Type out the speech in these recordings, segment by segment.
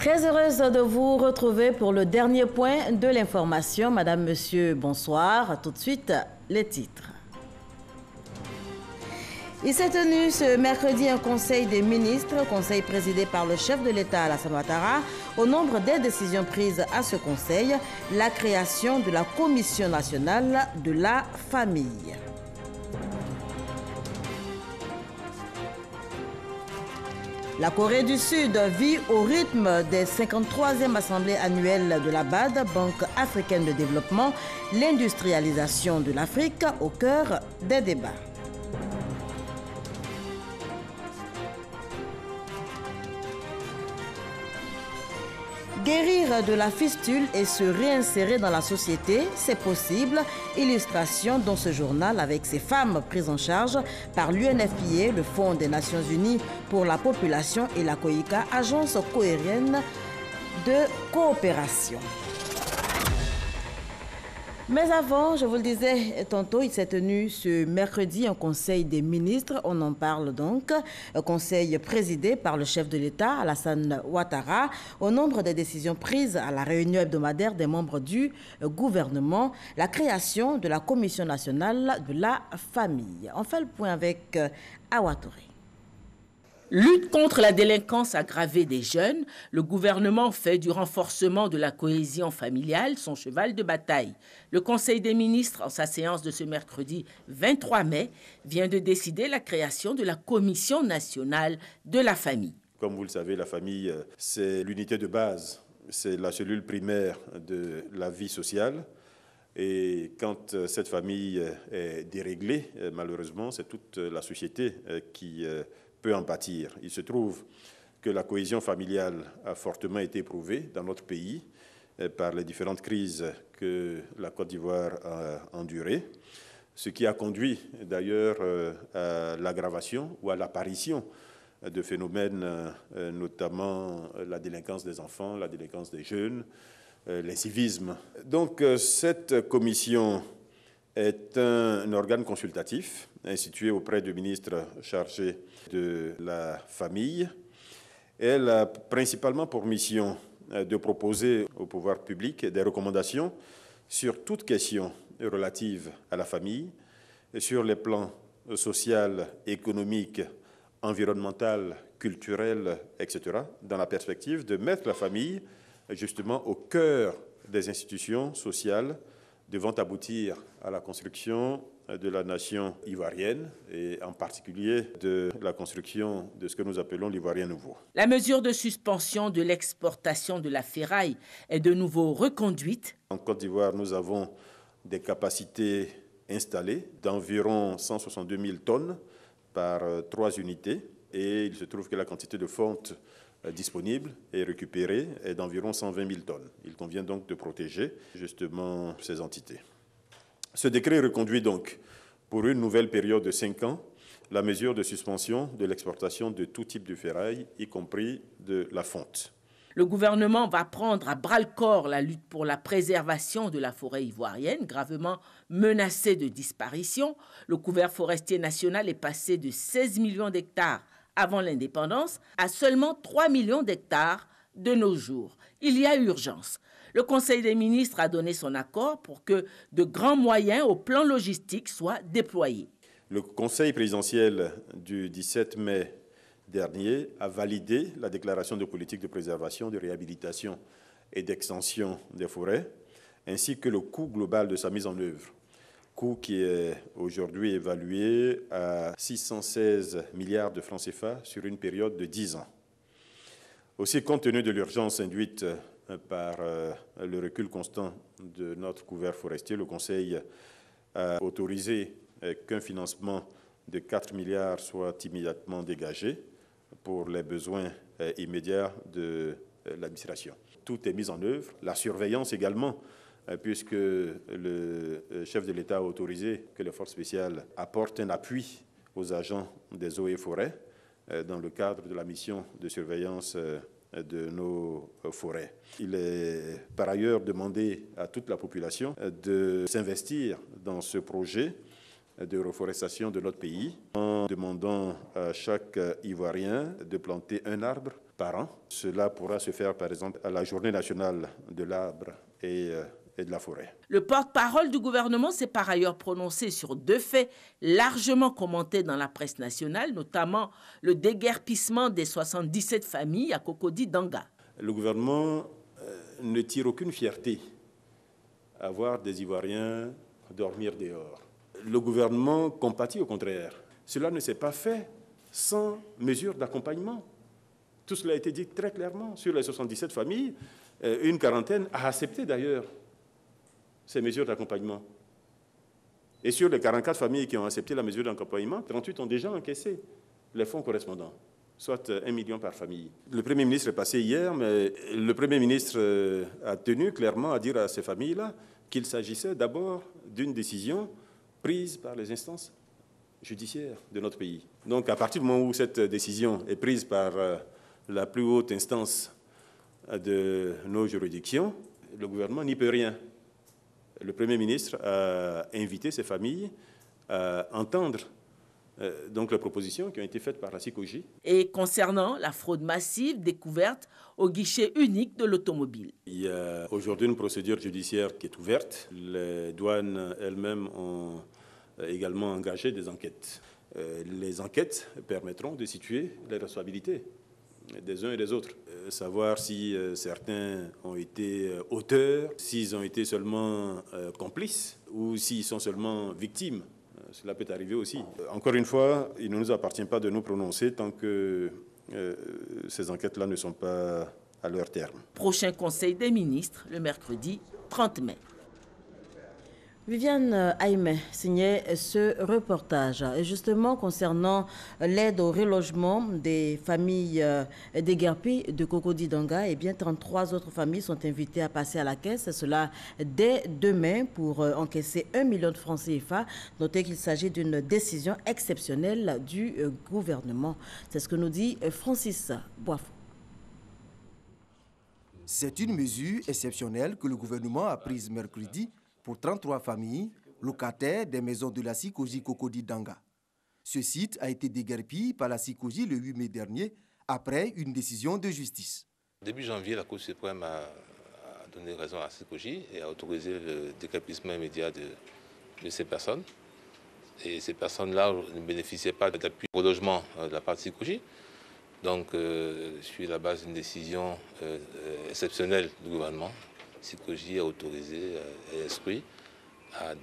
Très heureuse de vous retrouver pour le dernier point de l'information. Madame, Monsieur, bonsoir. Tout de suite, les titres. Il s'est tenu ce mercredi un conseil des ministres, conseil présidé par le chef de l'État Alassane Ouattara. Au nombre des décisions prises à ce conseil, la création de la Commission nationale de la famille. La Corée du Sud vit au rythme des 53e assemblées annuelles de la BAD, Banque africaine de développement, l'industrialisation de l'Afrique au cœur des débats. Guérir de la fistule et se réinsérer dans la société, c'est possible. Illustration dans ce journal avec ces femmes prises en charge par l'UNFPA, le Fonds des Nations Unies pour la population, et la COICA, agence coréenne de coopération. Mais avant, je vous le disais tantôt, il s'est tenu ce mercredi un conseil des ministres. On en parle donc. Un conseil présidé par le chef de l'État, Alassane Ouattara. Au nombre des décisions prises à la réunion hebdomadaire des membres du gouvernement, la création de la Commission nationale de la famille. On fait le point avec Awa Touré. Lutte contre la délinquance aggravée des jeunes, le gouvernement fait du renforcement de la cohésion familiale son cheval de bataille. Le Conseil des ministres, en sa séance de ce mercredi 23 mai, vient de décider la création de la Commission nationale de la famille. Comme vous le savez, la famille, c'est l'unité de base, c'est la cellule primaire de la vie sociale. Et quand cette famille est déréglée, malheureusement, c'est toute la société qui peut en pâtir. Il se trouve que la cohésion familiale a fortement été éprouvée dans notre pays par les différentes crises que la Côte d'Ivoire a endurées, ce qui a conduit d'ailleurs à l'aggravation ou à l'apparition de phénomènes, notamment la délinquance des enfants, la délinquance des jeunes, l'incivisme. Donc cette commission est un organe consultatif institué auprès du ministre chargé de la famille. Elle a principalement pour mission de proposer au pouvoir public des recommandations sur toute question relative à la famille, sur les plans social, économique, environnemental, culturel, etc., dans la perspective de mettre la famille justement au cœur des institutions sociales devant aboutir à la construction de la nation ivoirienne et en particulier de la construction de ce que nous appelons l'Ivoirien nouveau. La mesure de suspension de l'exportation de la ferraille est de nouveau reconduite. En Côte d'Ivoire, nous avons des capacités installées d'environ 162 000 tonnes par 3 unités et il se trouve que la quantité de fonte disponible et récupérée est d'environ 120 000 tonnes. Il convient donc de protéger justement ces entités. Ce décret reconduit donc pour une nouvelle période de 5 ans la mesure de suspension de l'exportation de tout type de ferraille, y compris de la fonte. Le gouvernement va prendre à bras-le-corps la lutte pour la préservation de la forêt ivoirienne, gravement menacée de disparition. Le couvert forestier national est passé de 16 millions d'hectares avant l'indépendance à seulement 3 millions d'hectares de nos jours. Il y a urgence. Le Conseil des ministres a donné son accord pour que de grands moyens au plan logistique soient déployés. Le Conseil présidentiel du 17 mai dernier a validé la déclaration de politique de préservation, de réhabilitation et d'extension des forêts, ainsi que le coût global de sa mise en œuvre. Coût qui est aujourd'hui évalué à 616 milliards de francs CFA sur une période de 10 ans. Aussi, compte tenu de l'urgence induite par le recul constant de notre couvert forestier, le Conseil a autorisé qu'un financement de 4 milliards soit immédiatement dégagé pour les besoins immédiats de l'administration. Tout est mis en œuvre, la surveillance également, puisque le chef de l'État a autorisé que les forces spéciales apportent un appui aux agents des eaux et forêts dans le cadre de la mission de surveillance de nos forêts. Il est par ailleurs demandé à toute la population de s'investir dans ce projet de reforestation de notre pays en demandant à chaque Ivoirien de planter un arbre par an. Cela pourra se faire par exemple à la journée nationale de l'arbre et de la forêt. Le porte-parole du gouvernement s'est par ailleurs prononcé sur 2 faits largement commentés dans la presse nationale, notamment le déguerpissement des 77 familles à Cocody-Danga. Le gouvernement ne tire aucune fierté à voir des Ivoiriens dormir dehors. Le gouvernement compatit au contraire. Cela ne s'est pas fait sans mesures d'accompagnement. Tout cela a été dit très clairement. Sur les 77 familles, une quarantaine a accepté d'ailleurs ces mesures d'accompagnement. Et sur les 44 familles qui ont accepté la mesure d'accompagnement, 38 ont déjà encaissé les fonds correspondants, soit 1 million par famille. Le Premier ministre est passé hier, mais le Premier ministre a tenu clairement à dire à ces familles-là qu'il s'agissait d'abord d'une décision prise par les instances judiciaires de notre pays. Donc à partir du moment où cette décision est prise par la plus haute instance de nos juridictions, le gouvernement n'y peut rien. Le Premier ministre a invité ces familles à entendre donc les propositions qui ont été faites par la CICOJ. Et concernant la fraude massive découverte au guichet unique de l'automobile. Il y a aujourd'hui une procédure judiciaire qui est ouverte. Les douanes elles-mêmes ont également engagé des enquêtes. Les enquêtes permettront de situer les responsabilités des uns et des autres. Savoir si certains ont été auteurs, s'ils ont été seulement complices ou s'ils sont seulement victimes. Cela peut arriver aussi. Encore une fois, il ne nous appartient pas de nous prononcer tant que ces enquêtes-là ne sont pas à leur terme. Prochain Conseil des ministres, le mercredi 30 mai. Viviane Aïmé signait ce reportage. Et justement, concernant l'aide au relogement des familles déguerpies de Cocody-Danga, eh bien, 33 autres familles sont invitées à passer à la caisse. Cela dès demain pour encaisser 1 million de francs CFA. Notez qu'il s'agit d'une décision exceptionnelle du gouvernement. C'est ce que nous dit Francis Boifou. C'est une mesure exceptionnelle que le gouvernement a prise mercredi pour 33 familles locataires des maisons de la CICOJ Cocody-Danga. Ce site a été déguerpi par la CICOJ le 8 mai dernier après une décision de justice. Début janvier, la Cour suprême a donné raison à la CICOJ et a autorisé le déguerpissement immédiat de ces personnes. Et ces personnes-là ne bénéficiaient pas d'appui au logement de la part de CICOJ. Donc, sur la base d'une décision exceptionnelle du gouvernement, CICOJ a autorisé et instruit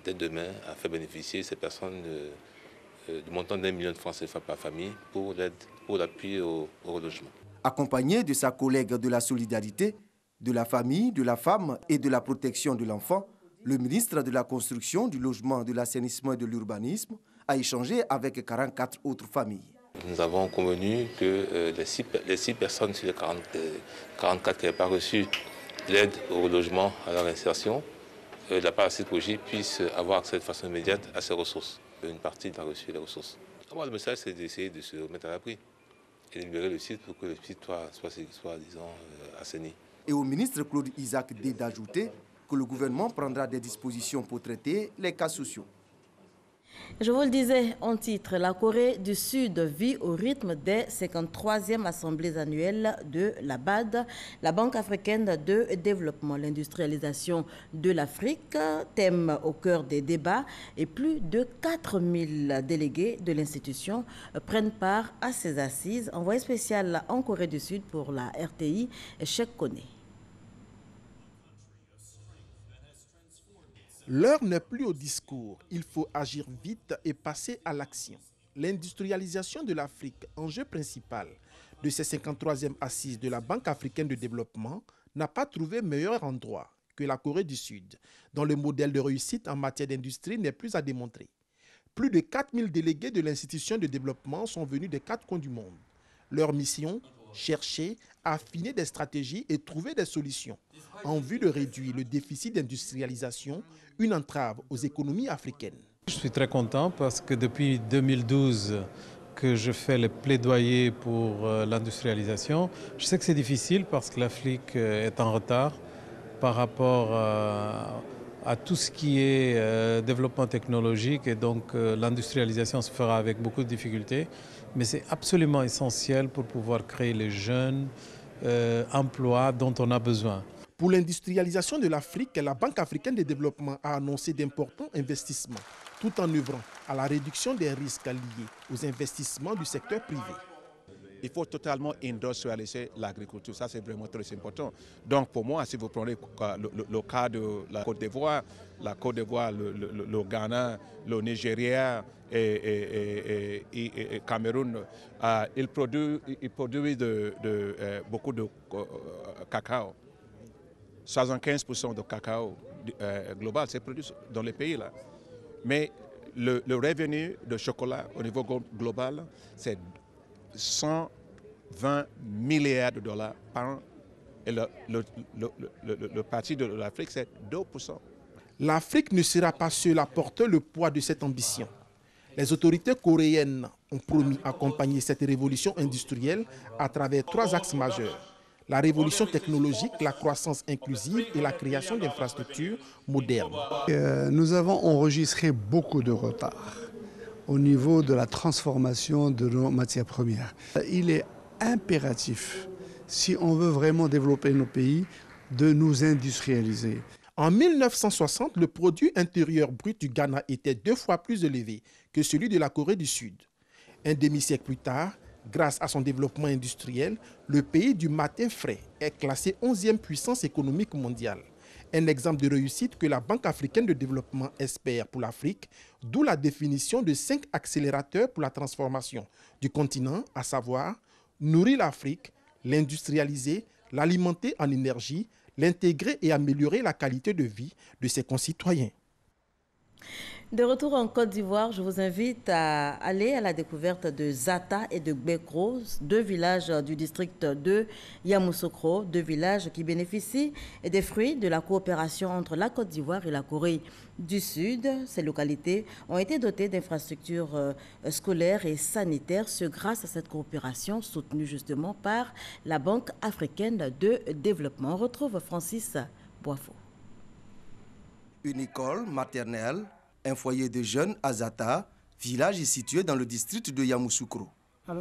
dès demain à faire bénéficier ces personnes du montant d'1 million de francs CFA par famille pour l'appui au relogement. Accompagné de sa collègue de la solidarité, de la famille, de la femme et de la protection de l'enfant, le ministre de la Construction, du Logement, de l'Assainissement et de l'Urbanisme a échangé avec 44 autres familles. Nous avons convenu que les 6 personnes sur les 44 qui n'avaient pas reçu l'aide au relogement, à leur insertion, de la part de la CICOJ puissent avoir accès de façon immédiate à ces ressources. Une partie a reçu les ressources. Le message, c'est d'essayer de se remettre à l'abri et de libérer le site pour que le site soit disons, assaini. Et au ministre Claude Isaac D d'ajouter que le gouvernement prendra des dispositions pour traiter les cas sociaux. Je vous le disais en titre, la Corée du Sud vit au rythme des 53e assemblées annuelles de la BAD, la Banque africaine de développement. L'industrialisation de l'Afrique, thème au cœur des débats, et plus de 4000 délégués de l'institution prennent part à ces assises. Envoyé spécial en Corée du Sud pour la RTI, Cheikh Koné. L'heure n'est plus au discours, il faut agir vite et passer à l'action. L'industrialisation de l'Afrique, enjeu principal de ces 53e assises de la Banque africaine de développement, n'a pas trouvé meilleur endroit que la Corée du Sud, dont le modèle de réussite en matière d'industrie n'est plus à démontrer. Plus de 4000 délégués de l'institution de développement sont venus des 4 coins du monde. Leur mission, chercher, affiner des stratégies et trouver des solutions en vue de réduire le déficit d'industrialisation, une entrave aux économies africaines. Je suis très content parce que depuis 2012 que je fais le plaidoyer pour l'industrialisation, je sais que c'est difficile parce que l'Afrique est en retard par rapport à tout ce qui est développement technologique et donc l'industrialisation se fera avec beaucoup de difficultés. Mais c'est absolument essentiel pour pouvoir créer les jeunes emplois dont on a besoin. Pour l'industrialisation de l'Afrique, la Banque africaine de développement a annoncé d'importants investissements, tout en œuvrant à la réduction des risques liés aux investissements du secteur privé. Il faut totalement industrialiser l'agriculture, ça c'est vraiment très important. Donc pour moi, si vous prenez le cas de la Côte d'Ivoire, le Ghana, le Nigeria et Cameroun, ils produisent beaucoup de cacao. 75% de cacao global, c'est produit dans les pays là. Mais le revenu de chocolat au niveau global, c'est 120 milliards de dollars par an. Et le parti de l'Afrique, c'est 2%. L'Afrique ne sera pas seule à porter le poids de cette ambition. Les autorités coréennes ont promis d'accompagner cette révolution industrielle à travers 3 axes majeurs. La révolution technologique, la croissance inclusive et la création d'infrastructures modernes. Nous avons enregistré beaucoup de retard au niveau de la transformation de nos matières premières. Il est impératif, si on veut vraiment développer nos pays, de nous industrialiser. En 1960, le produit intérieur brut du Ghana était 2 fois plus élevé que celui de la Corée du Sud. Un demi-siècle plus tard, grâce à son développement industriel, le pays du matin frais est classé 11e puissance économique mondiale. Un exemple de réussite que la Banque africaine de développement espère pour l'Afrique, d'où la définition de 5 accélérateurs pour la transformation du continent, à savoir nourrir l'Afrique, l'industrialiser, l'alimenter en énergie, l'intégrer et améliorer la qualité de vie de ses concitoyens. De retour en Côte d'Ivoire, je vous invite à aller à la découverte de Zata et de Gbekro, 2 villages du district de Yamoussoukro, 2 villages qui bénéficient des fruits de la coopération entre la Côte d'Ivoire et la Corée du Sud. Ces localités ont été dotées d'infrastructures scolaires et sanitaires, ce grâce à cette coopération soutenue justement par la Banque africaine de développement. On retrouve Francis Boifo. Une école maternelle, un foyer de jeunes à Zata, village situé dans le district de Yamoussoukro.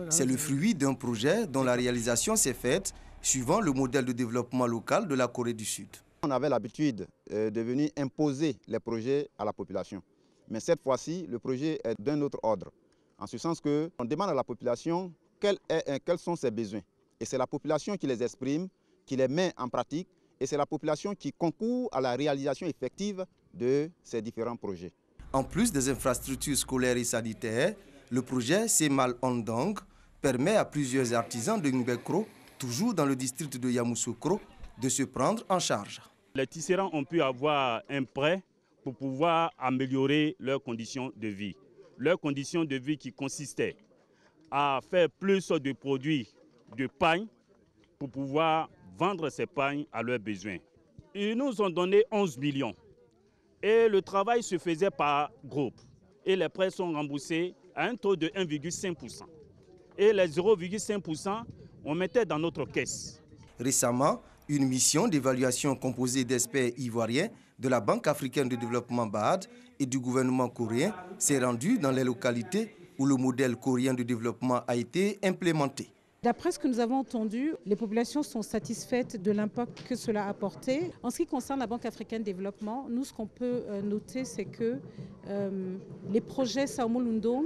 C'est le fruit d'un projet dont la réalisation s'est faite suivant le modèle de développement local de la Corée du Sud. On avait l'habitude de venir imposer les projets à la population. Mais cette fois-ci, le projet est d'un autre ordre. En ce sens qu'on demande à la population quels sont ses besoins. Et c'est la population qui les exprime, qui les met en pratique. Et c'est la population qui concourt à la réalisation effective de ces différents projets. En plus des infrastructures scolaires et sanitaires, le projet Semal Ondong permet à plusieurs artisans de Ngbekro, toujours dans le district de Yamoussoukro, de se prendre en charge. Les tisserands ont pu avoir un prêt pour pouvoir améliorer leurs conditions de vie. Leurs conditions de vie qui consistaient à faire plus de produits de pagne pour pouvoir vendre ces pagnes à leurs besoins. Ils nous ont donné 11 millions. Et le travail se faisait par groupe. Et les prêts sont remboursés à un taux de 1,5%. Et les 0,5%, on mettait dans notre caisse. Récemment, une mission d'évaluation composée d'experts ivoiriens de la Banque africaine de développement BAD et du gouvernement coréen s'est rendue dans les localités où le modèle coréen de développement a été implémenté. D'après ce que nous avons entendu, les populations sont satisfaites de l'impact que cela a apporté. En ce qui concerne la Banque africaine de développement, nous, ce qu'on peut noter, c'est que les projets Sao Lundong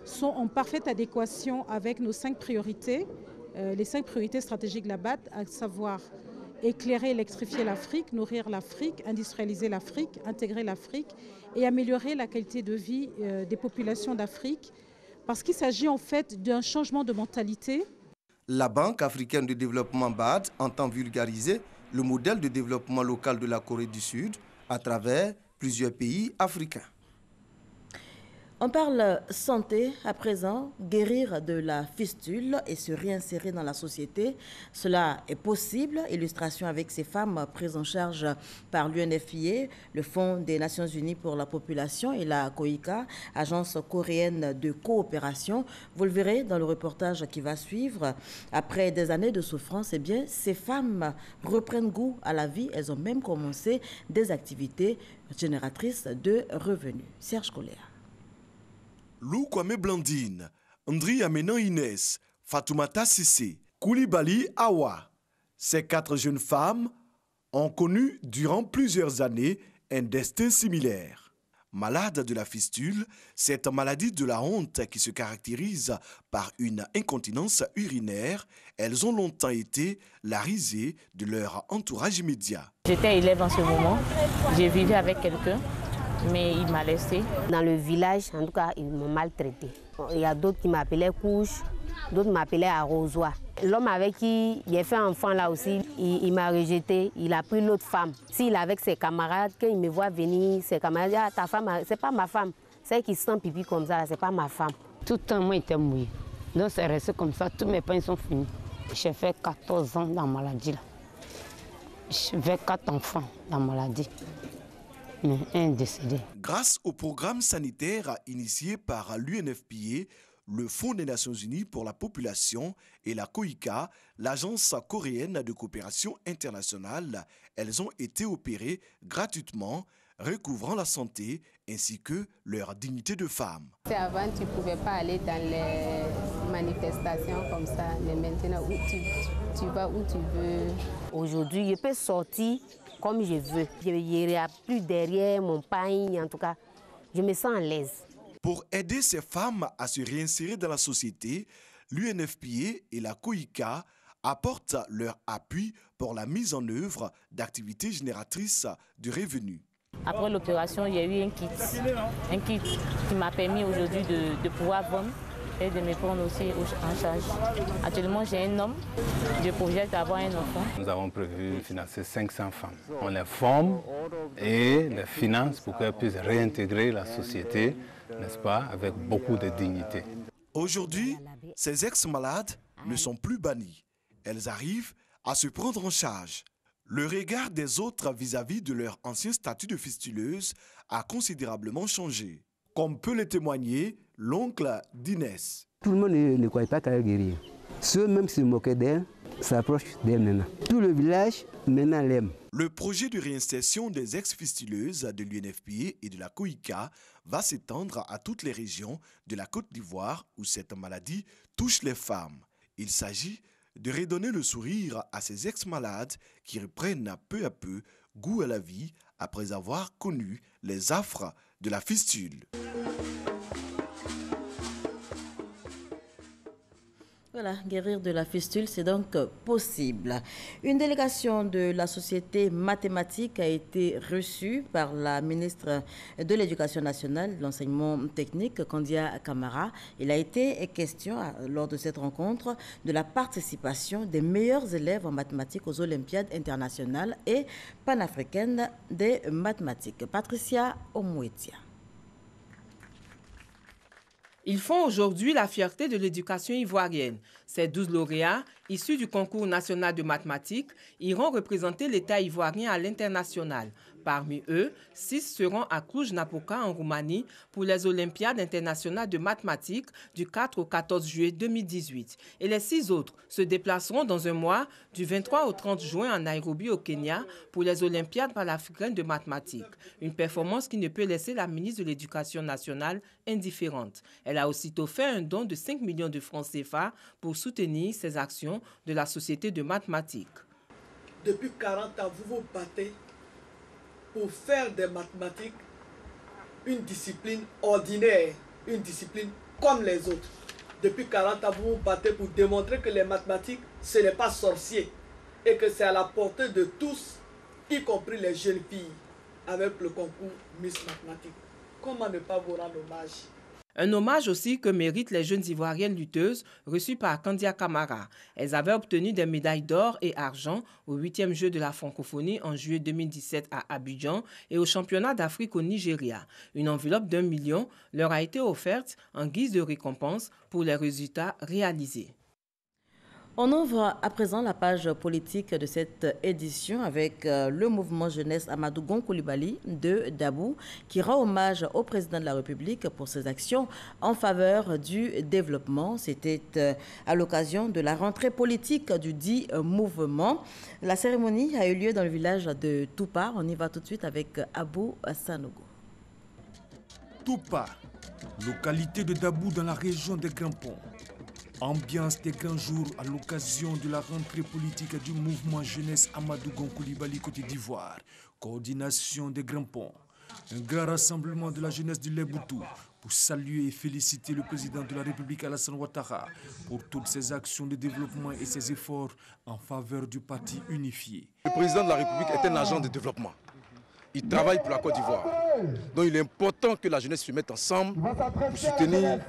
sont en parfaite adéquation avec nos 5 priorités, les 5 priorités stratégiques de la BAD, à savoir éclairer, électrifier l'Afrique, nourrir l'Afrique, industrialiser l'Afrique, intégrer l'Afrique et améliorer la qualité de vie des populations d'Afrique, parce qu'il s'agit en fait d'un changement de mentalité. La Banque africaine de développement BAD entend vulgariser le modèle de développement local de la Corée du Sud à travers plusieurs pays africains. On parle santé à présent, guérir de la fistule et se réinsérer dans la société. Cela est possible. Illustration avec ces femmes prises en charge par l'UNFPA, le Fonds des Nations Unies pour la population, et la COICA, agence coréenne de coopération. Vous le verrez dans le reportage qui va suivre. Après des années de souffrance, eh bien, ces femmes reprennent goût à la vie. Elles ont même commencé des activités génératrices de revenus. Serge Coléa. Lou Kwame Blandine, Andri Amenan Inès, Fatoumata Sissé, Koulibaly Awa. Ces 4 jeunes femmes ont connu durant plusieurs années un destin similaire. Malades de la fistule, cette maladie de la honte qui se caractérise par une incontinence urinaire, elles ont longtemps été la risée de leur entourage immédiat. J'étais élève en ce moment, j'ai vécu avec quelqu'un. Mais il m'a laissé. Dans le village, en tout cas, ils m'ont maltraité. Il y a d'autres qui m'appelaient couche, d'autres m'appelaient arrosoir. L'homme avec qui j'ai fait enfant là aussi, il m'a rejeté, il a pris l'autre femme. S'il est avec ses camarades, quand il me voit venir, ses camarades disent, ah, ta femme, c'est pas ma femme. C'est qui sent pipi comme ça, c'est pas ma femme. Tout le temps, moi, j'étais mouillé. Donc c'est resté comme ça, tous mes pains sont finis. J'ai fait 14 ans dans la maladie là. J'ai 4 enfants dans la maladie. Mais un décédé. Grâce au programme sanitaire initié par l'UNFPA, le Fonds des Nations Unies pour la population et la COICA, l'agence coréenne de coopération internationale, elles ont été opérées gratuitement, recouvrant la santé ainsi que leur dignité de femme. Avant, tu ne pouvais pas aller dans les manifestations comme ça, mais maintenant, tu vas où tu veux. Aujourd'hui, je peux sortir comme je veux. Je n'irai plus derrière mon pain, en tout cas, je me sens à l'aise. Pour aider ces femmes à se réinsérer dans la société, l'UNFPA et la COICA apportent leur appui pour la mise en œuvre d'activités génératrices de revenus. Après l'opération, il y a eu un kit qui m'a permis aujourd'hui de pouvoir vendre et de me prendre aussi en charge. Actuellement, j'ai un homme, je projette d'avoir un enfant. Nous avons prévu financer 500 femmes. On les forme et les finance pour qu'elles puissent réintégrer la société, n'est-ce pas, avec beaucoup de dignité. Aujourd'hui, ces ex-malades ne sont plus bannies. Elles arrivent à se prendre en charge. Le regard des autres vis-à-vis de leur ancien statut de fistuleuse a considérablement changé. Comme peut le témoigner l'oncle d'Inès. Tout le monde ne croyait pas qu'elle allait guérir. Ceux même qui se moquaient d'elle s'approchent d'elle maintenant. Tout le village maintenant l'aime. Le projet de réinsertion des ex-fistuleuses de l'UNFPA et de la COICA va s'étendre à toutes les régions de la Côte d'Ivoire où cette maladie touche les femmes. Il s'agit de redonner le sourire à ces ex-malades qui reprennent peu à peu goût à la vie après avoir connu les affres de la fistule. Voilà, guérir de la fistule, c'est donc possible. Une délégation de la société mathématique a été reçue par la ministre de l'Éducation nationale, de l'enseignement technique, Kandia Camara. Il a été question, lors de cette rencontre, de la participation des meilleurs élèves en mathématiques aux Olympiades internationales et panafricaines des mathématiques. Patricia Omouetia. Ils font aujourd'hui la fierté de l'éducation ivoirienne. Ces 12 lauréats, issus du concours national de mathématiques, iront représenter l'État ivoirien à l'international. Parmi eux, 6 seront à Cluj-Napoca en Roumanie pour les Olympiades internationales de mathématiques du 4 au 14 juillet 2018. Et les 6 autres se déplaceront dans un mois du 23 au 30 juin à Nairobi au Kenya pour les Olympiades panafricaines de mathématiques. Une performance qui ne peut laisser la ministre de l'Éducation nationale indifférente. Elle a aussitôt fait un don de 5 millions de francs CFA pour soutenir ces actions de la Société de mathématiques. Depuis 40 ans, vous vous battez pour faire des mathématiques une discipline ordinaire, une discipline comme les autres. Depuis 40 ans, vous vous battez pour démontrer que les mathématiques, ce n'est pas sorcier et que c'est à la portée de tous, y compris les jeunes filles, avec le concours Miss Mathématiques. Comment ne pas vous rendre hommage? Un hommage aussi que méritent les jeunes Ivoiriennes lutteuses reçues par Kandia Camara. Elles avaient obtenu des médailles d'or et argent au 8e Jeu de la francophonie en juillet 2017 à Abidjan et au championnat d'Afrique au Nigeria. Une enveloppe d'1 million leur a été offerte en guise de récompense pour les résultats réalisés. On ouvre à présent la page politique de cette édition avec le mouvement jeunesse Amadou Gon Coulibaly de Dabou qui rend hommage au président de la République pour ses actions en faveur du développement. C'était à l'occasion de la rentrée politique du dit mouvement. La cérémonie a eu lieu dans le village de Toupa. On y va tout de suite avec Abou Sanogo. Toupa, localité de Dabou dans la région des Grands Ponts. Ambiance des grands jours à l'occasion de la rentrée politique du mouvement jeunesse Amadou Gon Coulibaly Côte d'Ivoire. Coordination des Grands Ponts. Un grand rassemblement de la jeunesse du Léboutou pour saluer et féliciter le président de la République Alassane Ouattara pour toutes ses actions de développement et ses efforts en faveur du parti unifié. Le président de la République est un agent de développement. Il travaille pour la Côte d'Ivoire. Donc il est important que la jeunesse se mette ensemble pour soutenir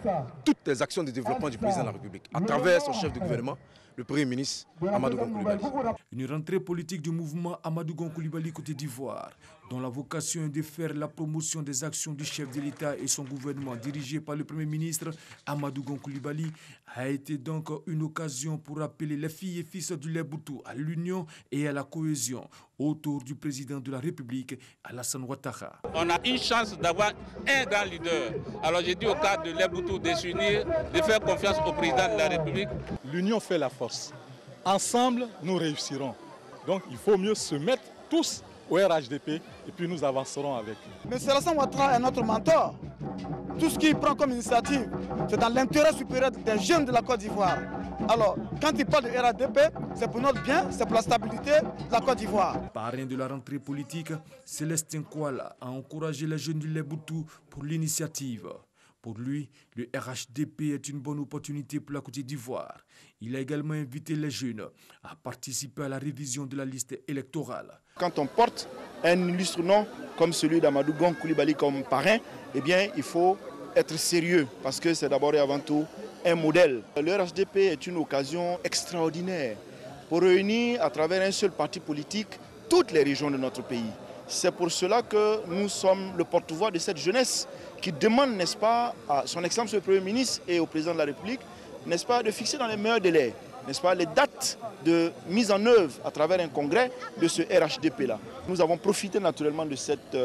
toutes les actions de développement du président de la République, à travers son chef de gouvernement, le Premier ministre Amadou Gon Coulibaly. Une rentrée politique du mouvement Amadou Gon Coulibaly Côte d'Ivoire, dont la vocation est de faire la promotion des actions du chef de l'État et son gouvernement dirigé par le Premier ministre Amadou Gon Coulibaly, a été donc une occasion pour appeler les filles et fils du Léboutou à l'union et à la cohésion autour du président de la République, Alassane Ouattara. On a une chance d'avoir un grand leader. Alors j'ai dit au cadre de Léboutou de s'unir, de faire confiance au président de la République. L'union fait la force. Ensemble, nous réussirons. Donc il faut mieux se mettre tous au RHDP et puis nous avancerons avec lui. M. Alassane Ouattara est notre mentor. Tout ce qu'il prend comme initiative, c'est dans l'intérêt supérieur des jeunes de la Côte d'Ivoire. Alors, quand il parle de RHDP, c'est pour notre bien, c'est pour la stabilité de la Côte d'Ivoire. Parrain de la rentrée politique, Célestin Kouala a encouragé les jeunes du Léboutou pour l'initiative. Pour lui, le RHDP est une bonne opportunité pour la Côte d'Ivoire. Il a également invité les jeunes à participer à la révision de la liste électorale. Quand on porte un illustre nom comme celui d'Amadou Gon Coulibaly comme parrain, eh bien, il faut être sérieux parce que c'est d'abord et avant tout un modèle. Le RHDP est une occasion extraordinaire pour réunir à travers un seul parti politique toutes les régions de notre pays. C'est pour cela que nous sommes le porte-voix de cette jeunesse qui demande, n'est-ce pas, à son Excellence le Premier ministre et au Président de la République, n'est-ce pas, de fixer dans les meilleurs délais, n'est-ce pas, les dates de mise en œuvre à travers un congrès de ce RHDP-là. Nous avons profité naturellement de cette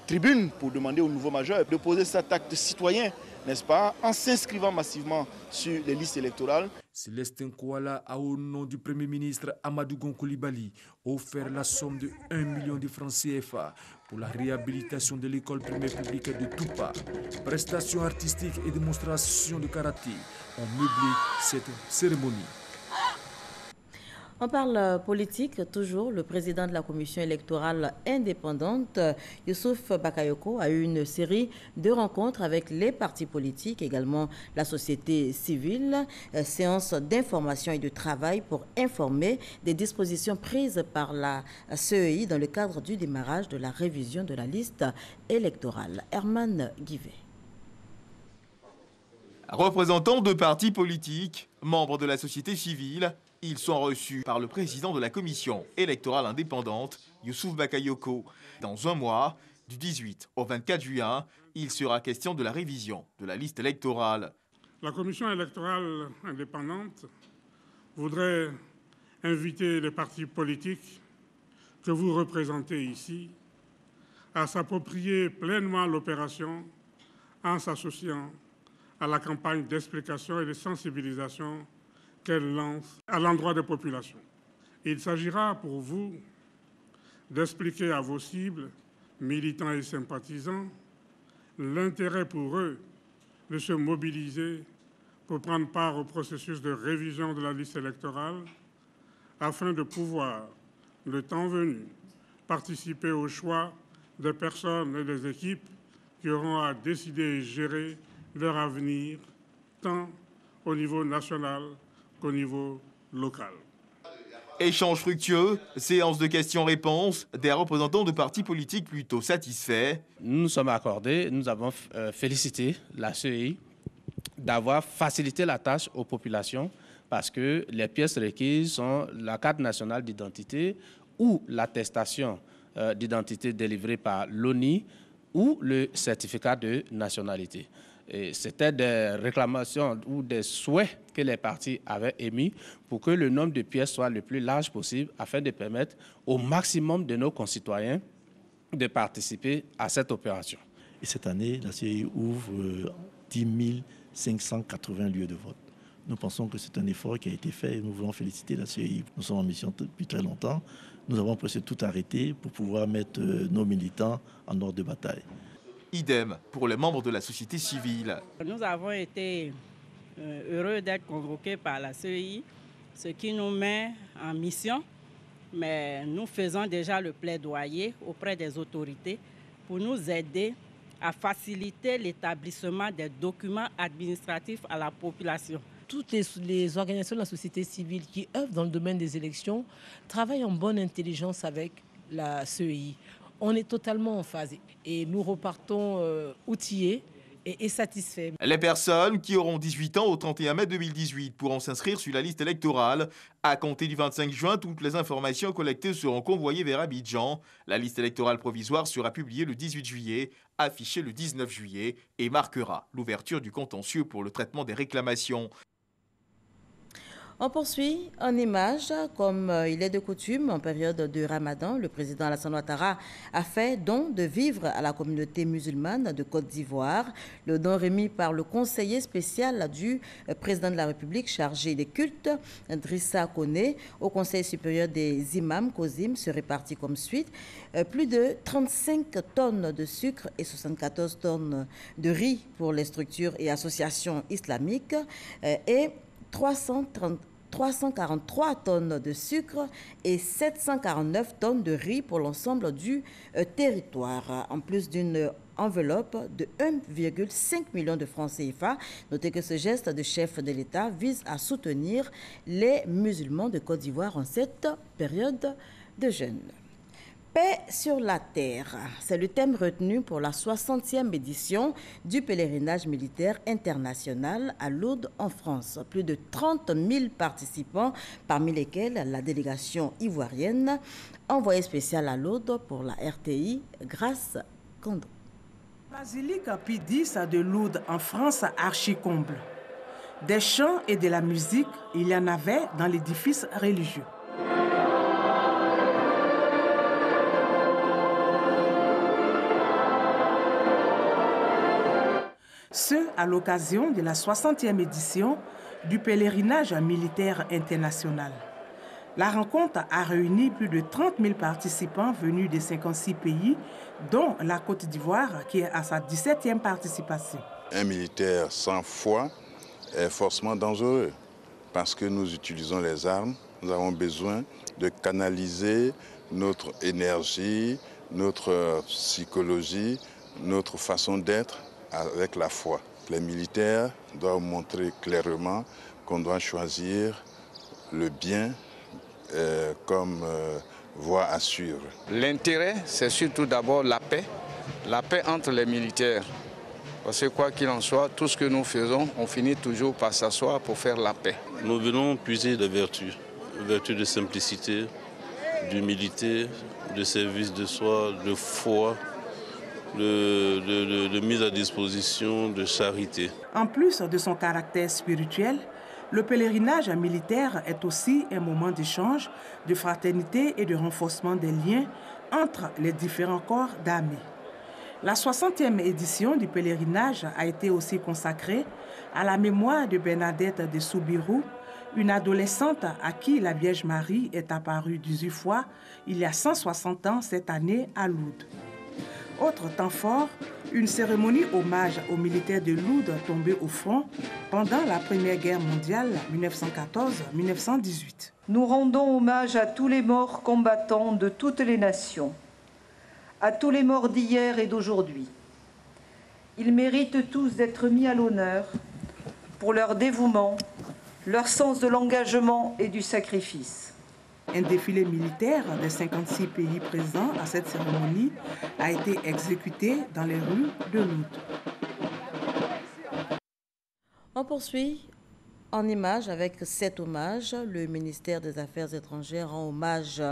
tribune pour demander au nouveau majeur de poser cet acte citoyen, n'est-ce pas, en s'inscrivant massivement sur les listes électorales. Célestin Kouala a, au nom du Premier ministre Amadou Gon Coulibaly, offert la somme de 1 million de francs CFA pour la réhabilitation de l'école primaire publique de Toupa. Prestations artistiques et démonstrations de karaté ont meublé cette cérémonie. On parle politique, toujours. Le président de la commission électorale indépendante, Youssouf Bakayoko, a eu une série de rencontres avec les partis politiques, également la société civile, séance d'information et de travail pour informer des dispositions prises par la CEI dans le cadre du démarrage de la révision de la liste électorale. Herman Guivet. Représentants de partis politiques, membres de la société civile, ils sont reçus par le président de la commission électorale indépendante, Youssouf Bakayoko. Dans un mois, du 18 au 24 juin, il sera question de la révision de la liste électorale. La commission électorale indépendante voudrait inviter les partis politiques que vous représentez ici à s'approprier pleinement l'opération en s'associant à la campagne d'explication et de sensibilisation qu'elle lance à l'endroit des populations. Il s'agira pour vous d'expliquer à vos cibles, militants et sympathisants, l'intérêt pour eux de se mobiliser pour prendre part au processus de révision de la liste électorale afin de pouvoir, le temps venu, participer au choix des personnes et des équipes qui auront à décider et gérer leur avenir, tant au niveau national qu'au niveau local. Échange fructueux, séance de questions-réponses, des représentants de partis politiques plutôt satisfaits. Nous nous sommes accordés, nous avons félicité la CEI d'avoir facilité la tâche aux populations parce que les pièces requises sont la carte nationale d'identité ou l'attestation d'identité délivrée par l'ONI ou le certificat de nationalité. C'était des réclamations ou des souhaits que les partis avaient émis pour que le nombre de pièces soit le plus large possible afin de permettre au maximum de nos concitoyens de participer à cette opération. Et cette année, la CEI ouvre 10 580 lieux de vote. Nous pensons que c'est un effort qui a été fait et nous voulons féliciter la CEI. Nous sommes en mission depuis très longtemps. Nous avons presque tout arrêté pour pouvoir mettre nos militants en ordre de bataille. Idem pour les membres de la société civile. Nous avons été heureux d'être convoqués par la CEI, ce qui nous met en mission, mais nous faisons déjà le plaidoyer auprès des autorités pour nous aider à faciliter l'établissement des documents administratifs à la population. Toutes les organisations de la société civile qui œuvrent dans le domaine des élections travaillent en bonne intelligence avec la CEI. On est totalement en phase et nous repartons outillés et satisfaits. Les personnes qui auront 18 ans au 31 mai 2018 pourront s'inscrire sur la liste électorale. À compter du 25 juin, toutes les informations collectées seront convoyées vers Abidjan. La liste électorale provisoire sera publiée le 18 juillet, affichée le 19 juillet et marquera l'ouverture du contentieux pour le traitement des réclamations. On poursuit en images, comme il est de coutume en période de Ramadan. Le président Alassane Ouattara a fait don de vivres à la communauté musulmane de Côte d'Ivoire. Le don remis par le conseiller spécial du président de la République chargé des cultes, Drissa Koné, au Conseil supérieur des imams, COSIM, se répartit comme suite. Plus de 35 tonnes de sucre et 74 tonnes de riz pour les structures et associations islamiques et 343 tonnes de sucre et 749 tonnes de riz pour l'ensemble du territoire, en plus d'une enveloppe de 1,5 million de francs CFA. Notez que ce geste de chef de l'État vise à soutenir les musulmans de Côte d'Ivoire en cette période de jeûne. Paix sur la terre, c'est le thème retenu pour la 60e édition du pèlerinage militaire international à Lourdes en France. Plus de 30 000 participants, parmi lesquels la délégation ivoirienne, envoyée spéciale à Lourdes pour la RTI, Grâce Kando. Basilique Pie X de Lourdes en France archi-comble. Des chants et de la musique, il y en avait dans l'édifice religieux. Ce à l'occasion de la 60e édition du pèlerinage militaire international. La rencontre a réuni plus de 30 000 participants venus de 56 pays, dont la Côte d'Ivoire qui est à sa 17e participation. Un militaire sans foi est forcément dangereux parce que nous utilisons les armes. Nous avons besoin de canaliser notre énergie, notre psychologie, notre façon d'être avec la foi. Les militaires doivent montrer clairement qu'on doit choisir le bien comme voie à suivre. L'intérêt, c'est surtout d'abord la paix entre les militaires. Parce que quoi qu'il en soit, tout ce que nous faisons, on finit toujours par s'asseoir pour faire la paix. Nous venons puiser des vertus de simplicité, d'humilité, de service de soi, de foi, de mise à disposition, de charité. En plus de son caractère spirituel, le pèlerinage militaire est aussi un moment d'échange, de fraternité et de renforcement des liens entre les différents corps d'armée. La 60e édition du pèlerinage a été aussi consacrée à la mémoire de Bernadette de Soubirou, une adolescente à qui la Vierge Marie est apparue 18 fois il y a 160 ans cette année à Lourdes. Autre temps fort, une cérémonie hommage aux militaires de Lourdes tombés au front pendant la Première Guerre mondiale 1914-1918. Nous rendons hommage à tous les morts combattants de toutes les nations, à tous les morts d'hier et d'aujourd'hui. Ils méritent tous d'être mis à l'honneur pour leur dévouement, leur sens de l'engagement et du sacrifice. Un défilé militaire des 56 pays présents à cette cérémonie a été exécuté dans les rues de Lourdes. On poursuit en images avec cet hommage. Le ministère des Affaires étrangères rend hommage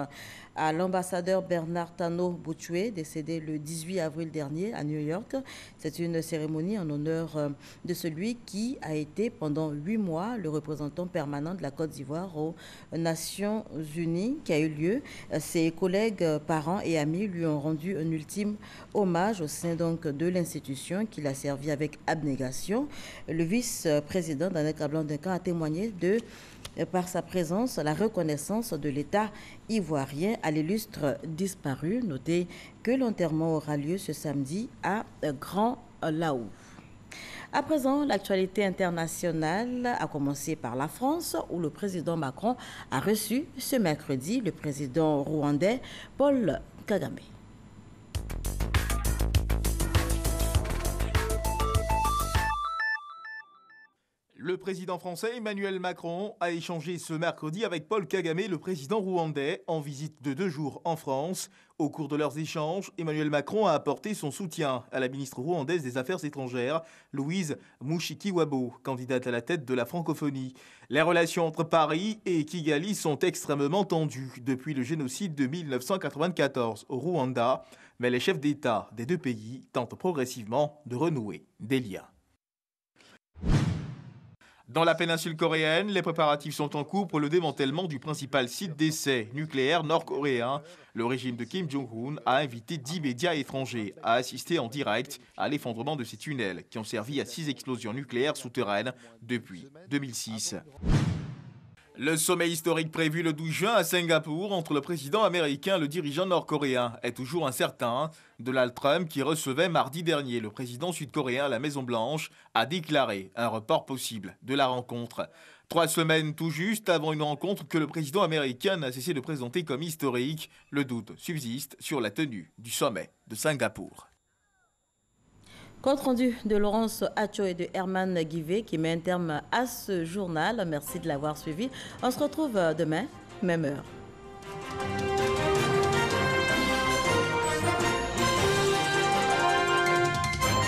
à l'ambassadeur Bernard Tano Bouchoué, décédé le 18 avril dernier à New York. C'est une cérémonie en honneur de celui qui a été pendant 8 mois le représentant permanent de la Côte d'Ivoire aux Nations Unies, qui a eu lieu. Ses collègues, parents et amis lui ont rendu un ultime hommage au sein donc de l'institution qu'il a servi avec abnégation. Le vice-président Daneka Blandenka a témoigné par sa présence, la reconnaissance de l'État ivoirien à l'illustre disparu. Notez que l'enterrement aura lieu ce samedi à Grand Laou. À présent, l'actualité internationale a commencé par la France, où le président Macron a reçu ce mercredi le président rwandais Paul Kagame. Le président français Emmanuel Macron a échangé ce mercredi avec Paul Kagame, le président rwandais, en visite de 2 jours en France. Au cours de leurs échanges, Emmanuel Macron a apporté son soutien à la ministre rwandaise des Affaires étrangères, Louise Mushikiwabo, candidate à la tête de la francophonie. Les relations entre Paris et Kigali sont extrêmement tendues depuis le génocide de 1994 au Rwanda, mais les chefs d'État des 2 pays tentent progressivement de renouer des liens. Dans la péninsule coréenne, les préparatifs sont en cours pour le démantèlement du principal site d'essai nucléaire nord-coréen. Le régime de Kim Jong-un a invité 10 médias étrangers à assister en direct à l'effondrement de ces tunnels qui ont servi à 6 explosions nucléaires souterraines depuis 2006. Le sommet historique prévu le 12 juin à Singapour entre le président américain et le dirigeant nord-coréen est toujours incertain. Donald Trump, qui recevait mardi dernier le président sud-coréen à la Maison-Blanche, a déclaré un report possible de la rencontre. 3 semaines tout juste avant une rencontre que le président américain n'a cessé de présenter comme historique, le doute subsiste sur la tenue du sommet de Singapour. Compte rendu de Laurence Hacho et de Herman Guivet qui met un terme à ce journal. Merci de l'avoir suivi. On se retrouve demain, même heure.